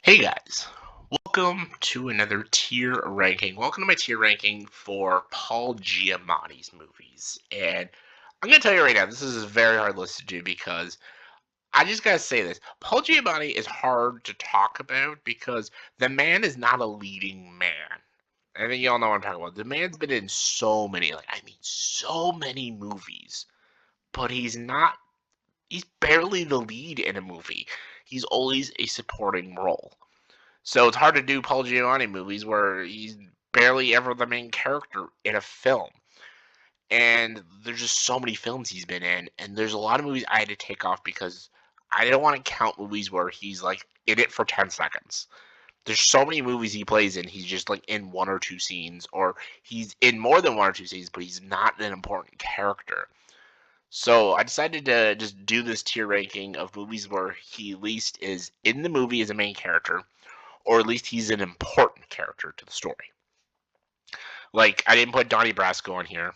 Hey guys, welcome to another tier ranking. Welcome to my tier ranking for Paul Giamatti's movies. And I'm gonna tell you right now, this is a very hard list to do because I just gotta say this. Paul Giamatti is hard to talk about because the man is not a leading man. I think y'all know what I'm talking about. The man's been in so many, so many movies, but he's barely the lead in a movie. He's always a supporting role. So it's hard to do Paul Giamatti movies where he's barely ever the main character in a film. And there's just so many films he's been in, and there's a lot of movies I had to take off because I didn't want to count movies where he's like in it for 10 seconds. There's so many movies he plays in, he's just like in one or two scenes, or he's in more than one or two scenes, but he's not an important character. So I decided to just do this tier ranking of movies where he at least is in the movie as a main character, or at least he's an important character to the story. Like, I didn't put Donnie Brasco on here.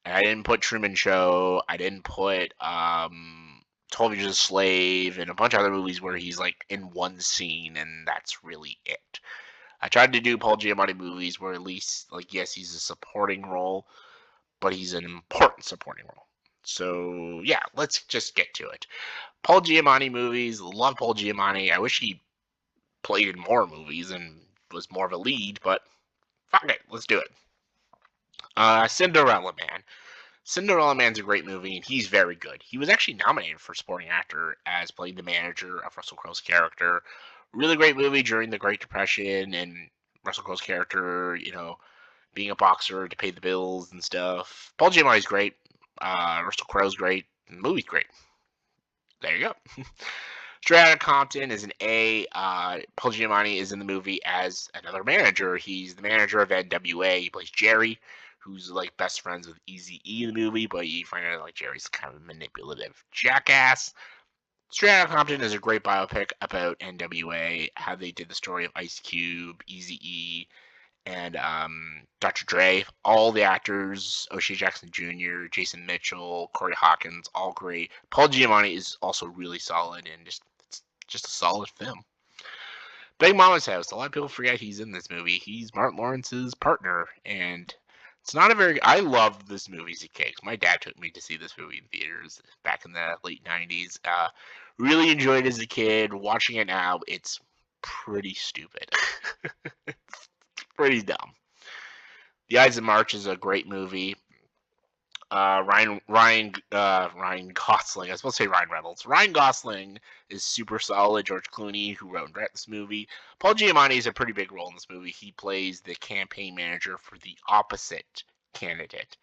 I didn't put Truman Show. I didn't put 12 Years a Slave and a bunch of other movies where he's like in one scene and that's really it. I tried to do Paul Giamatti movies where at least, like, yes, he's a supporting role, but he's an important supporting role. So, yeah, let's just get to it. Paul Giamatti movies, love Paul Giamatti. I wish he played in more movies and was more of a lead, but fuck it, let's do it. Cinderella Man. Cinderella Man's a great movie, and he's very good. He was actually nominated for supporting actor as playing the manager of Russell Crowe's character. Really great movie during the Great Depression, and Russell Crowe's character, being a boxer to pay the bills and stuff. Paul Giamatti's great. Russell Crowe's great. The movie's great. There you go. Straight Outta Compton is an A. Paul Giamatti is in the movie as another manager. He's the manager of NWA. He plays Jerry, who's like best friends with Eazy-E in the movie, but you find out like Jerry's kind of a manipulative jackass. Straight Outta Compton is a great biopic about NWA, how they did the story of Ice Cube, Eazy-E, and Dr. Dre. All the actors, O'Shea Jackson Jr., Jason Mitchell, Corey Hawkins, all great. Paul Giamatti is also really solid and just a solid film. Big Mama's House. A lot of people forget he's in this movie. He's Martin Lawrence's partner, and it's not a very. I loved this movie as a kid. My dad took me to see this movie in theaters back in the late '90s. Really enjoyed it as a kid. Watching it now, it's pretty stupid. It's pretty dumb. The Ides of March is a great movie. Ryan Gosling. I was supposed to say Ryan Reynolds. Ryan Gosling is super solid. George Clooney, who wrote and directed this movie. Paul Giamatti is a pretty big role in this movie. He plays the campaign manager for the opposite candidate.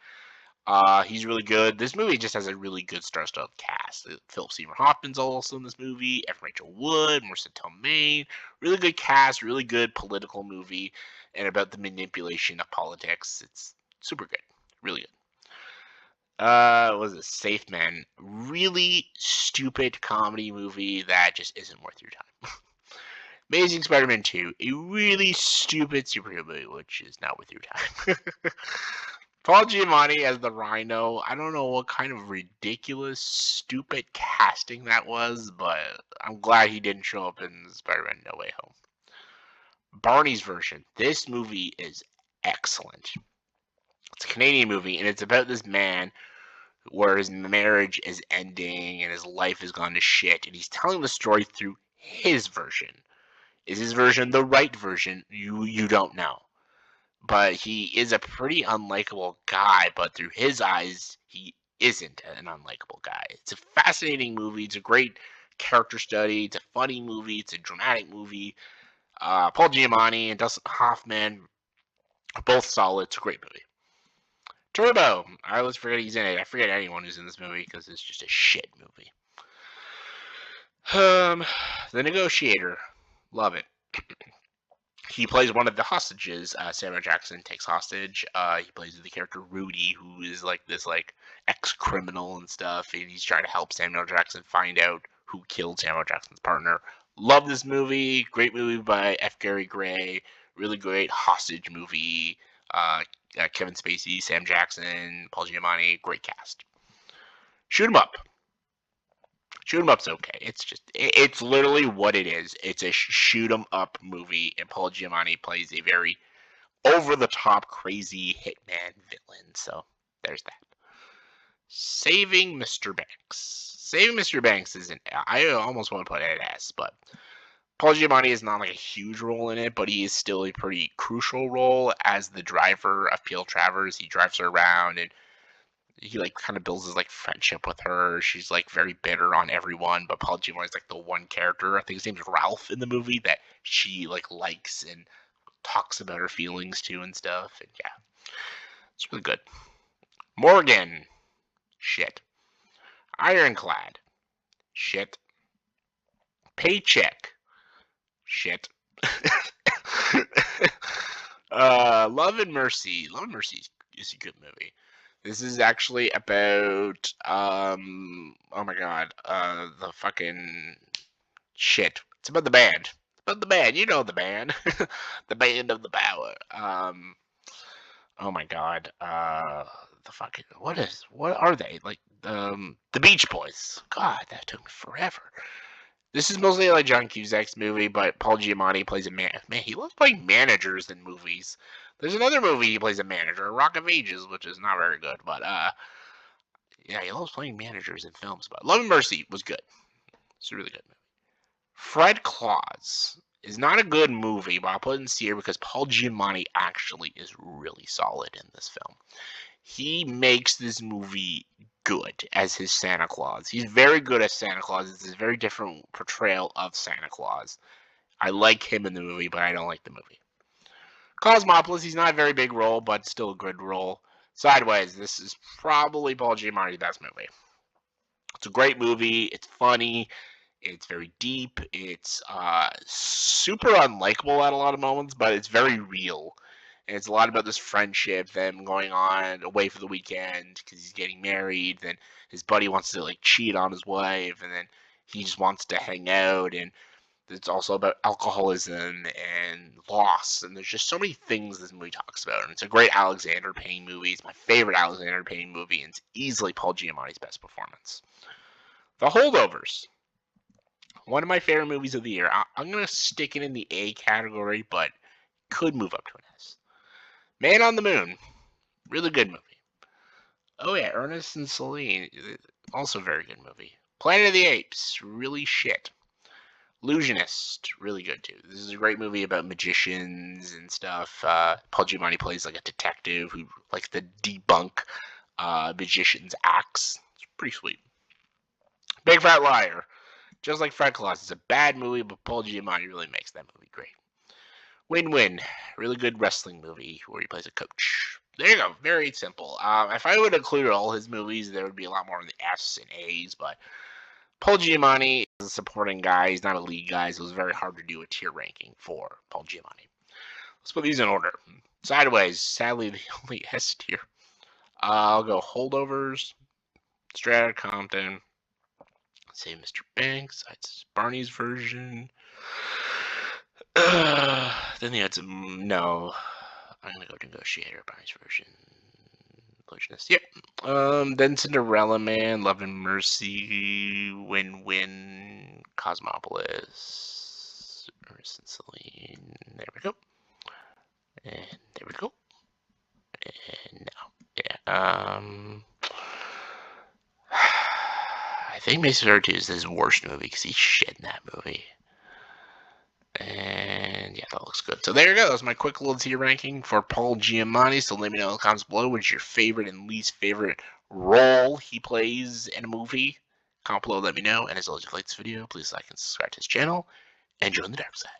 He's really good. This movie just has a really good star-studded cast. Philip Seymour Hoffman's also in this movie. F. Rachel Wood, Marissa Tomei. Really good cast. Really good political movie, and about the manipulation of politics. It's super good. Really good. What was it? Safe Man. Really stupid comedy movie that just isn't worth your time. Amazing Spider-Man 2. A really stupid superhero movie, which is not worth your time. Paul Giamatti as the Rhino. I don't know what kind of ridiculous, stupid casting that was, but I'm glad he didn't show up in Spider-Man No Way Home. Barney's version. This movie is excellent. It's a Canadian movie, and it's about this man where his marriage is ending and his life has gone to shit, and he's telling the story through his version. Is his version the right version? You don't know. But he is a pretty unlikable guy, but through his eyes, he isn't an unlikable guy. It's a fascinating movie. It's a great character study. It's a funny movie. It's a dramatic movie. Paul Giamatti and Dustin Hoffman are both solid. It's a great movie. Turbo. I always forget he's in it. I forget anyone who's in this movie because it's just a shit movie. The Negotiator. Love it. He plays one of the hostages. Samuel Jackson takes hostage. He plays the character Rudy, who is like this ex-criminal and stuff, and he's trying to help Samuel Jackson find out who killed Samuel Jackson's partner. Love this movie. Great movie by F. Gary Gray. Really great hostage movie. Kevin Spacey, Sam Jackson, Paul Giamatti. Great cast. Shoot 'em up. Shoot 'em up's okay. It's literally what it is. It's a shoot 'em up movie, and Paul Giamatti plays a very over the top, crazy hitman villain. So there's that. Saving Mr. Banks. Saving Mr. Banks isn't. I almost want to put it as, but Paul Giamatti is not like a huge role in it, but he is still a pretty crucial role as the driver of Peel Travers. He drives her around and he like kind of builds his like friendship with her. She's like very bitter on everyone, but Paul Giamatti's like the one character. I think his name's Ralph in the movie that she like likes and talks about her feelings to and stuff. And yeah, it's really good. Morgan, shit. Ironclad, shit. Paycheck, shit. Love and Mercy. Love and Mercy is a good movie. This is actually about oh my god, the fucking shit. It's about the band. It's about the band. You know the band. The band of the power. Oh my god. The fucking what are they? Like the Beach Boys. God, that took me forever. This is mostly like John Cusack's movie, but Paul Giamatti plays a man. Man, he loves playing managers in movies. There's another movie he plays a manager, Rock of Ages, which is not very good, but yeah, he loves playing managers in films. But Love and Mercy was good. It's a really good movie. Fred Claus is not a good movie, but I'll put it in C here because Paul Giamatti actually is really solid in this film. He makes this movie good as his Santa Claus. He's very good as Santa Claus. It's a very different portrayal of Santa Claus. I like him in the movie, but I don't like the movie. Cosmopolis, he's not a very big role, but still a good role. Sideways, this is probably Paul Giamatti's best movie. It's a great movie. It's funny. It's very deep. It's super unlikable at a lot of moments, but it's very real. And it's a lot about this friendship, them going on away for the weekend because he's getting married. Then his buddy wants to like cheat on his wife, and then he just wants to hang out. And it's also about alcoholism and loss. And there's just so many things this movie talks about. And it's a great Alexander Payne movie. It's my favorite Alexander Payne movie, and it's easily Paul Giamatti's best performance. The Holdovers. One of my favorite movies of the year. I'm going to stick it in the A category, but could move up to an S. Man on the Moon. Really good movie. Oh yeah, Ernest and Celine. Also very good movie. Planet of the Apes. Really shit. Illusionist. Really good too. This is a great movie about magicians and stuff. Paul Giamatti plays like a detective who likes to debunk magicians' acts. It's pretty sweet. Big Fat Liar. Just like Fred Claus, it's a bad movie, but Paul Giamatti really makes that movie great. Win-Win, really good wrestling movie where he plays a coach. There you go, very simple. If I would include all his movies, there would be a lot more in the S and A's, but Paul Giamatti is a supporting guy. He's not a lead guy, so it was very hard to do a tier ranking for Paul Giamatti. Let's put these in order. Sideways, sadly, the only S tier. I'll go Holdovers, Straight Outta Compton, say Mr. Banks, that's Barney's version. Then he had some. No, I'm gonna go Negotiator, Barney's version. Illusionist, yep. Then Cinderella Man, Love and Mercy, Win-Win, Cosmopolis, Ernest and Celine. There we go. And there we go. And now, yeah. I think Mace 32 is his worst movie because he's shit in that movie. And yeah, that looks good. So there you go. That's my quick little tier ranking for Paul Giamatti. So let me know in the comments below what's your favorite and least favorite role he plays in a movie. Comment below, let me know. And as always, if you like this video, please like and subscribe to his channel and join the dark side.